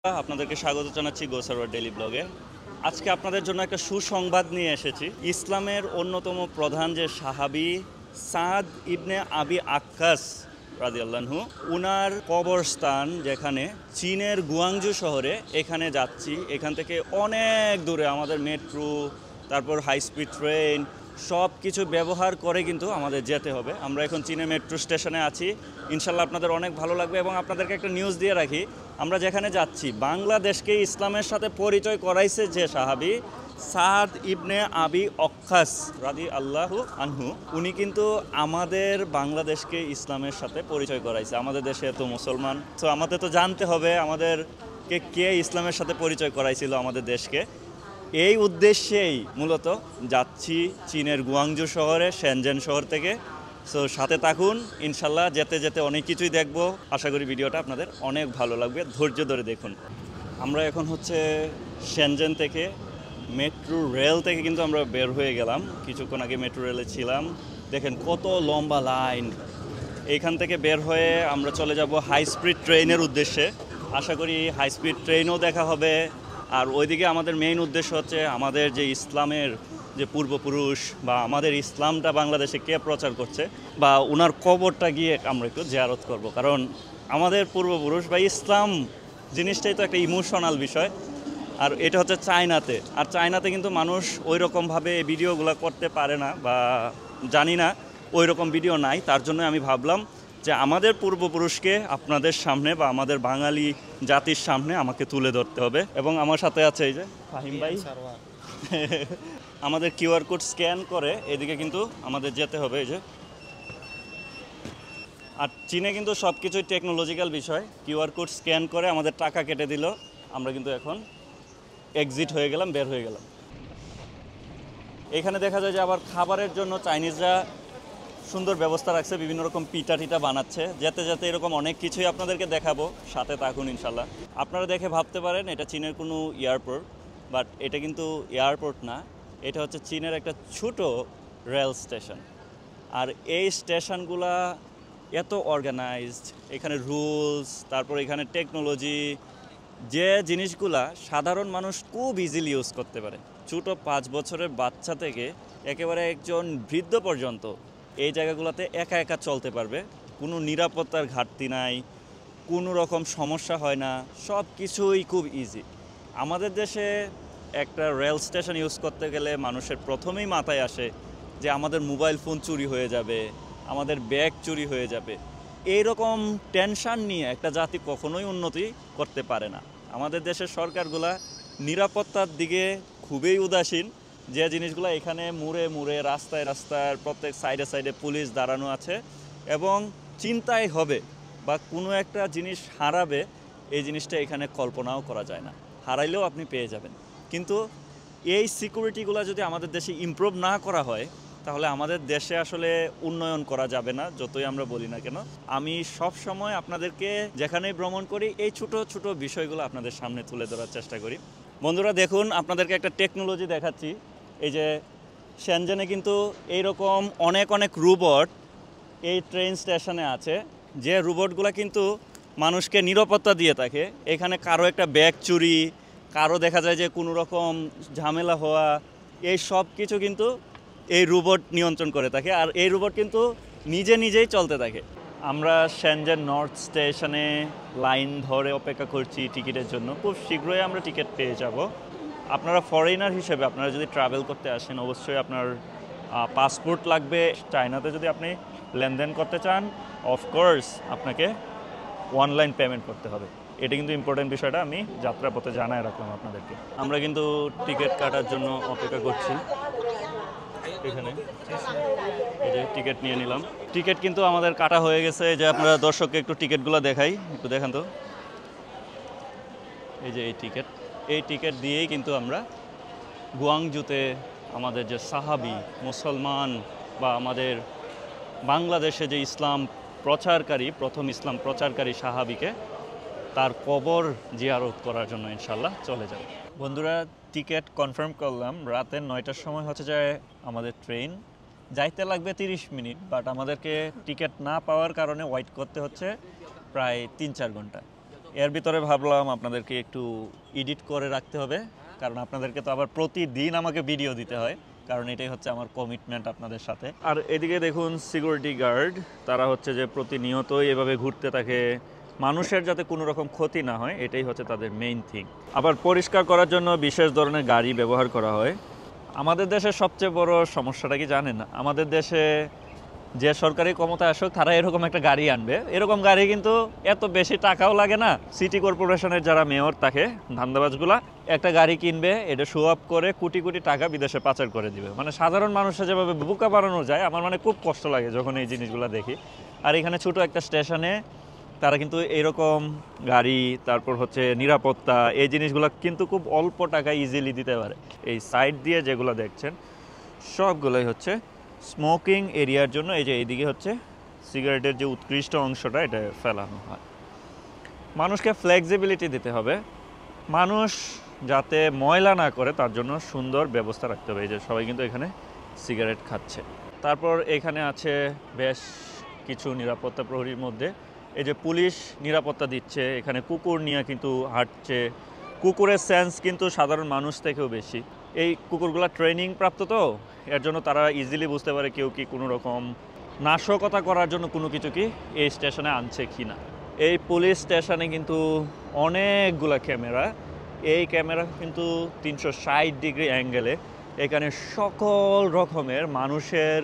আপনাদেরকে স্বাগত জানাচ্ছি গোসারওয়ার ডেইলি ব্লগে। আজকে আপনাদের জন্য একটা সুসংবাদ নিয়ে এসেছি। ইসলামের অন্যতম প্রধান যে সাহাবী সাদ ইবনে আবি আক্কাস রাদিয়াল্লাহু আনহু, উনার কবরস্থান যেখানে চীনের গুয়াংজু শহরে, এখানে যাচ্ছি। এখান থেকে অনেক দূরে আমাদের মেট্রো, তারপর হাই স্পিড ট্রেন সব কিছু ব্যবহার করে কিন্তু আমাদের যেতে হবে। আমরা এখন চীনের মেট্রো স্টেশনে আছি। ইনশাল্লাহ আপনাদের অনেক ভালো লাগবে। এবং আপনাদেরকে একটা নিউজ দিয়ে রাখি, আমরা যেখানে যাচ্ছি বাংলাদেশকে ইসলামের সাথে পরিচয় করাইছে যে সাহাবী সাদ ইবনে আবি অক্কাস রাদিয়াল্লাহু আনহু, উনি কিন্তু আমাদের বাংলাদেশকে ইসলামের সাথে পরিচয় করাইছে। আমাদের দেশে তো মুসলমান, তো আমাদের তো জানতে হবে আমাদেরকে কে ইসলামের সাথে পরিচয় করাইছিল আমাদের দেশকে। এই উদ্দেশ্যেই মূলত যাচ্ছি চীনের গুয়াংজু শহরে, শেনজেন শহর থেকে। সো সাথে থাকুন, ইনশাল্লাহ যেতে যেতে অনেক কিছুই দেখব। আশা করি ভিডিওটা আপনাদের অনেক ভালো লাগবে, ধৈর্য ধরে দেখুন। আমরা এখন হচ্ছে শেনজেন থেকে মেট্রো রেল থেকে কিন্তু আমরা বের হয়ে গেলাম। কিছুক্ষণ আগে মেট্রো রেলে ছিলাম, দেখেন কত লম্বা লাইন। এইখান থেকে বের হয়ে আমরা চলে যাব হাই স্পিড ট্রেনের উদ্দেশ্যে। আশা করি হাই স্পিড ট্রেনও দেখা হবে। আর ওইদিকে আমাদের মেইন উদ্দেশ্য হচ্ছে আমাদের যে ইসলামের যে পূর্বপুরুষ বা আমাদের ইসলামটা বাংলাদেশে কে প্রচার করছে, বা ওনার কবরটা গিয়ে আমরা একটু জিয়ারত করব। কারণ আমাদের পূর্বপুরুষ বা ইসলাম জিনিসটাই তো একটা ইমোশনাল বিষয়। আর এটা হচ্ছে চায়নাতে। আর চায়নাতে কিন্তু মানুষ ওই রকমভাবে ভিডিওগুলো করতে পারে না, বা জানি না ওই রকম ভিডিও নাই। তার জন্য আমি ভাবলাম যে আমাদের পূর্বপুরুষকে আপনাদের সামনে বা আমাদের বাঙালি জাতির সামনে আমাকে তুলে ধরতে হবে। এবং আমার সাথে আছে এই যে ফাহিম ভাই। আমাদের কিউআর কোড স্ক্যান করে এদিকে কিন্তু আমাদের যেতে হবে। এই যে, আর চীনে কিন্তু সব কিছুই টেকনোলজিক্যাল বিষয়। কিউআর কোড স্ক্যান করে আমাদের টাকা কেটে দিল, আমরা কিন্তু এখন এক্সিট হয়ে গেলাম, বের হয়ে গেলাম। এখানে দেখা যায় যে আবার খাবারের জন্য চাইনিজরা সুন্দর ব্যবস্থা রাখছে, বিভিন্ন রকম পিঠা টিটা বানাচ্ছে। যেতে যেতে এরকম অনেক কিছুই আপনাদেরকে দেখাবো, সাথে থাকুন ইনশাল্লাহ। আপনারা দেখে ভাবতে পারেন এটা চীনের কোনো এয়ারপোর্ট, বাট এটা কিন্তু এয়ারপোর্ট না, এটা হচ্ছে চীনের একটা ছোট রেল স্টেশন। আর এই স্টেশনগুলা এত অর্গানাইজড, এখানে রুলস, তারপর এখানে টেকনোলজি, যে জিনিসগুলা সাধারণ মানুষ খুব ইজিলি ইউজ করতে পারে। ছোটো 5 বছরের বাচ্চা থেকে একেবারে একজন বৃদ্ধ পর্যন্ত এই জায়গাগুলোতে একা একা চলতে পারবে। কোনো নিরাপত্তার ঘাটতি নাই, কোনো রকম সমস্যা হয় না, সব কিছুই খুব ইজি। আমাদের দেশে একটা রেল স্টেশন ইউজ করতে গেলে মানুষের প্রথমেই মাথায় আসে যে আমাদের মোবাইল ফোন চুরি হয়ে যাবে, আমাদের ব্যাগ চুরি হয়ে যাবে। এইরকম টেনশন নিয়ে একটা জাতি কখনোই উন্নতি করতে পারে না। আমাদের দেশের সরকারগুলা নিরাপত্তার দিকে খুবই উদাসীন। যে জিনিসগুলো এখানে মুড়ে মুড়ে রাস্তায় রাস্তার প্রত্যেক সাইডে সাইডে পুলিশ দাঁড়ানো আছে, এবং চিন্তাই হবে বা কোনো একটা জিনিস হারাবে, এই জিনিসটা এখানে কল্পনাও করা যায় না। হারাইলেও আপনি পেয়ে যাবেন। কিন্তু এই সিকিউরিটিগুলো যদি আমাদের দেশে ইমপ্রুভ না করা হয়, তাহলে আমাদের দেশে আসলে উন্নয়ন করা যাবে না, যতই আমরা বলি না কেন। আমি সব সময় আপনাদেরকে যেখানেই ভ্রমণ করি এই ছোট ছোট বিষয়গুলো আপনাদের সামনে তুলে ধরার চেষ্টা করি। বন্ধুরা দেখুন, আপনাদেরকে একটা টেকনোলজি দেখাচ্ছি। এই যে শেনজেনে কিন্তু এইরকম অনেক অনেক রোবট এই ট্রেন স্টেশনে আছে, যে রোবটগুলো কিন্তু মানুষকে নিরাপত্তা দিয়ে থাকে। এখানে কারো একটা ব্যাগ চুরি, কারো দেখা যায় যে কোনো রকম ঝামেলা হওয়া, এই সব কিছু কিন্তু এই রোবট নিয়ন্ত্রণ করে থাকে। আর এই রোবট কিন্তু নিজে নিজেই চলতে থাকে। আমরা শেনজেন নর্থ স্টেশনে লাইন ধরে অপেক্ষা করছি টিকিটের জন্য। খুব শীঘ্রই আমরা টিকিট পেয়ে যাব। আপনারা ফরেনার হিসেবে আপনারা যদি ট্রাভেল করতে আসেন, অবশ্যই আপনার পাসপোর্ট লাগবে। চায়নাতে যদি আপনি লেনদেন করতে চান, অফকোর্স আপনাকে অনলাইন পেমেন্ট করতে হবে। এটা কিন্তু ইম্পর্টেন্ট বিষয়টা আমি যাত্রাপথে জানায় রাখলাম আপনাদেরকে। আমরা কিন্তু টিকিট কাটার জন্য অপেক্ষা করছি। এখানে এই যে টিকিট নিয়ে নিলাম। টিকিট কিন্তু আমাদের কাটা হয়ে গেছে। যে আপনারা দর্শককে একটু টিকিটগুলো দেখাই, একটু দেখান তো। এই যে এই টিকিট দিয়েই কিন্তু আমরা গুয়াংজুতে আমাদের যে সাহাবি মুসলমান বা আমাদের বাংলাদেশে যে ইসলাম প্রচারকারী, প্রথম ইসলাম প্রচারকারী সাহাবিকে তার কবর জিয়ারত করার জন্য ইনশাল্লাহ চলে যাব। বন্ধুরা টিকিট কনফার্ম করলাম। রাতের 9টার সময় হচ্ছে যায় আমাদের ট্রেন, যাইতে লাগবে 30 মিনিট, বাট আমাদেরকে টিকিট না পাওয়ার কারণে ওয়েট করতে হচ্ছে প্রায় 3-4 ঘন্টা। এর ভিতরে ভাবলাম আপনাদেরকে একটু এডিট করে রাখতে হবে, কারণ আপনাদেরকে তো আবার প্রতিদিন আমাকে ভিডিও দিতে হয়, কারণ এটাই হচ্ছে আমার কমিটমেন্ট আপনাদের সাথে। আর এদিকে দেখুন সিকিউরিটি গার্ড, তারা হচ্ছে যে প্রতিনিয়তই এভাবে ঘুরতে থাকে, মানুষের যাতে কোনো রকম ক্ষতি না হয়, এটাই হচ্ছে তাদের মেইন থিং। আবার পরিষ্কার করার জন্য বিশেষ ধরনের গাড়ি ব্যবহার করা হয়। আমাদের দেশের সবচেয়ে বড় সমস্যাটা কি জানেন? আমাদের দেশে যে সরকারি ক্ষমতায় আসুক তারা এরকম একটা গাড়ি আনবে, এরকম গাড়ি কিন্তু এত বেশি টাকাও লাগে না। সিটি কর্পোরেশনের যারা মেয়র থাকে, ধান্দাবাজগুলা, একটা গাড়ি কিনবে, এটা শো আপ করে কোটি কোটি টাকা বিদেশে পাচার করে দিবে। মানে সাধারণ মানুষের যেভাবে বোকা বানানো যায়, আমার মানে খুব কষ্ট লাগে যখন এই জিনিসগুলো দেখি। আর এখানে ছোট একটা স্টেশনে তারা কিন্তু এরকম গাড়ি, তারপর হচ্ছে নিরাপত্তা, এই জিনিসগুলো কিন্তু খুব অল্প টাকায় ইজিলি দিতে পারে। এই সাইড দিয়ে যেগুলো দেখছেন সবগুলোই হচ্ছে স্মোকিং এরিয়ার জন্য। এই যে এইদিকে হচ্ছে সিগারেটের যে উৎকৃষ্ট অংশটা, এটা ফেলানো হয়। মানুষকে ফ্লেক্সিবিলিটি দিতে হবে, মানুষ যাতে ময়লা না করে তার জন্য সুন্দর ব্যবস্থা রাখতে হবে। এই যে সবাই কিন্তু এখানে সিগারেট খাচ্ছে। তারপর এখানে আছে বেশ কিছু নিরাপত্তা প্রহরীর মধ্যে এই যে পুলিশ নিরাপত্তা দিচ্ছে, এখানে কুকুর নিয়ে কিন্তু হাঁটছে। কুকুরের সেন্স কিন্তু সাধারণ মানুষ থেকেও বেশি। এই কুকুরগুলো ট্রেনিং প্রাপ্ত, তো এর জন্য তারা ইজিলি বুঝতে পারে কেউ কি কোনো রকম নাশকতা করার জন্য কোনো কিছু কি এই স্টেশনে আনছে কি না। এই পুলিশ স্টেশনে কিন্তু অনেকগুলো ক্যামেরা, এই ক্যামেরা কিন্তু 360 ডিগ্রি অ্যাঙ্গেলে এখানে সকল রকমের মানুষের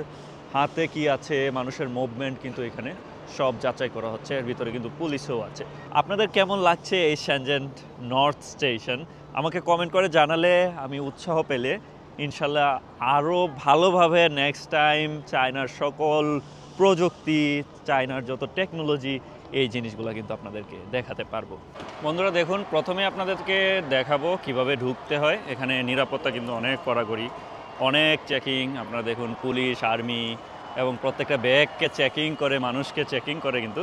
হাতে কি আছে, মানুষের মুভমেন্ট কিন্তু এখানে সব যাচাই করা হচ্ছে। এর ভিতরে কিন্তু পুলিশও আছে। আপনাদের কেমন লাগছে এই শেনজেন নর্থ স্টেশন? আমাকে কমেন্ট করে জানালে আমি উৎসাহ পেলে ইনশাল্লাহ আরও ভালোভাবে নেক্সট টাইম চায়নার সকল প্রযুক্তি, চায়নার যত টেকনোলজি, এই জিনিসগুলো কিন্তু আপনাদেরকে দেখাতে পারবো। বন্ধুরা দেখুন, প্রথমে আপনাদেরকে দেখাবো কিভাবে ঢুকতে হয়। এখানে নিরাপত্তা কিন্তু অনেক কড়াকড়ি, অনেক চেকিং। আপনারা দেখুন পুলিশ, আর্মি এবং প্রত্যেকটা ব্যাগকে চেকিং করে, মানুষকে চেকিং করে কিন্তু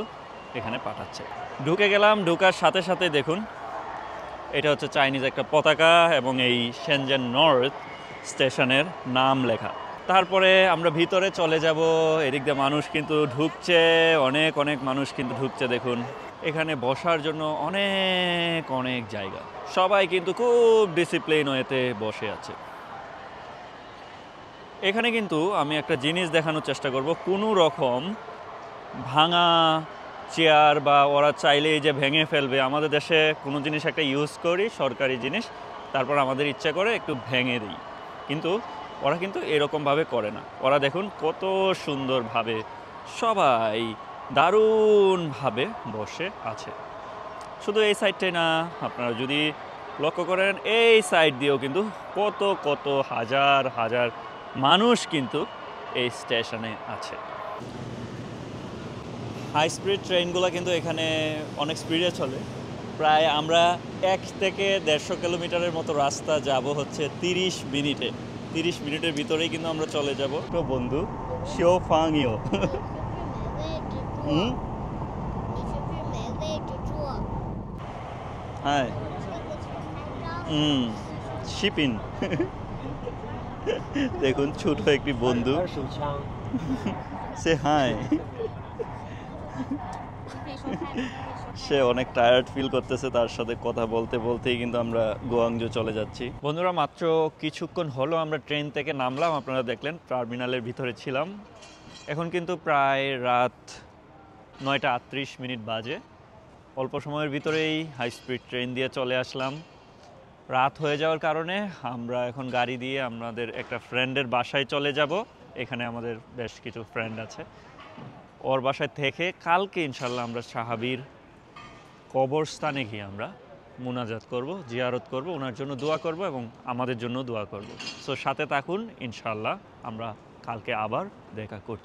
এখানে পাঠাচ্ছে। ঢুকে গেলাম, ঢুকার সাথে সাথে দেখুন এটা হচ্ছে চাইনিজ একটা পতাকা এবং এই শেনজেন নর্থ স্টেশনের নাম লেখা। তারপরে আমরা ভিতরে চলে যাব। এদিক দিয়ে মানুষ কিন্তু ঢুকছে, অনেক অনেক মানুষ কিন্তু ঢুকছে। দেখুন এখানে বসার জন্য অনেক অনেক জায়গা, সবাই কিন্তু খুব ডিসিপ্লিন ওয়েতে বসে আছে। এখানে কিন্তু আমি একটা জিনিস দেখানোর চেষ্টা করব, কোনো রকম ভাঙা চেয়ার বা ওরা চাইলে এই যে ভেঙে ফেলবে। আমাদের দেশে কোনো জিনিস একটা ইউজ করি, সরকারি জিনিস, তারপর আমাদের ইচ্ছা করে একটু ভেঙে দিই, কিন্তু ওরা কিন্তু এরকমভাবে করে না। ওরা দেখুন কত সুন্দরভাবে সবাই দারুণভাবে বসে আছে। শুধু এই সাইডটাই না, আপনারা যদি লক্ষ্য করেন এই সাইড দিয়েও কিন্তু কত কত হাজার হাজার মানুষ কিন্তু এই স্টেশনে আছে। হাই স্পিড ট্রেনগুলো কিন্তু এখানে অনেক স্পিডে চলে। প্রায় আমরা 1 থেকে 150 কিলোমিটারের মতো রাস্তা যাব হচ্ছে 30 মিনিটে। 30 মিনিটের ভিতরেই কিন্তু আমরা চলে যাব। তো বন্ধু শিও ফাংইও 你是不是没位置坐？ হাই 这个去开张。শিপিন দেখুন ছোট একটি বন্ধু, 二手枪， সে হাই। 可以说泰语，可以说 সে অনেক টায়ার্ড ফিল করতেছে, তার সাথে কথা বলতে বলতেই কিন্তু আমরা গুয়াংজু চলে যাচ্ছি। বন্ধুরা মাত্র কিছুক্ষণ হলো আমরা ট্রেন থেকে নামলাম, আপনারা দেখলেন টার্মিনালের ভিতরে ছিলাম। এখন কিন্তু প্রায় রাত 9:38 বাজে। অল্প সময়ের ভিতরেই হাই স্পিড ট্রেন দিয়ে চলে আসলাম। রাত হয়ে যাওয়ার কারণে আমরা এখন গাড়ি দিয়ে আমাদের একটা ফ্রেন্ডের বাসায় চলে যাব। এখানে আমাদের বেশ কিছু ফ্রেন্ড আছে, ওর বাসায় থেকে কালকে ইনশাল্লাহ আমরা সাহাবীর কবরস্থানে গিয়ে আমরা মুনাজাত করব, জিয়ারত করব, ওনার জন্য দোয়া করব এবং আমাদের জন্য দোয়া করব। সো সাথে থাকুন, ইনশাল্লাহ আমরা কালকে আবার দেখা করছি।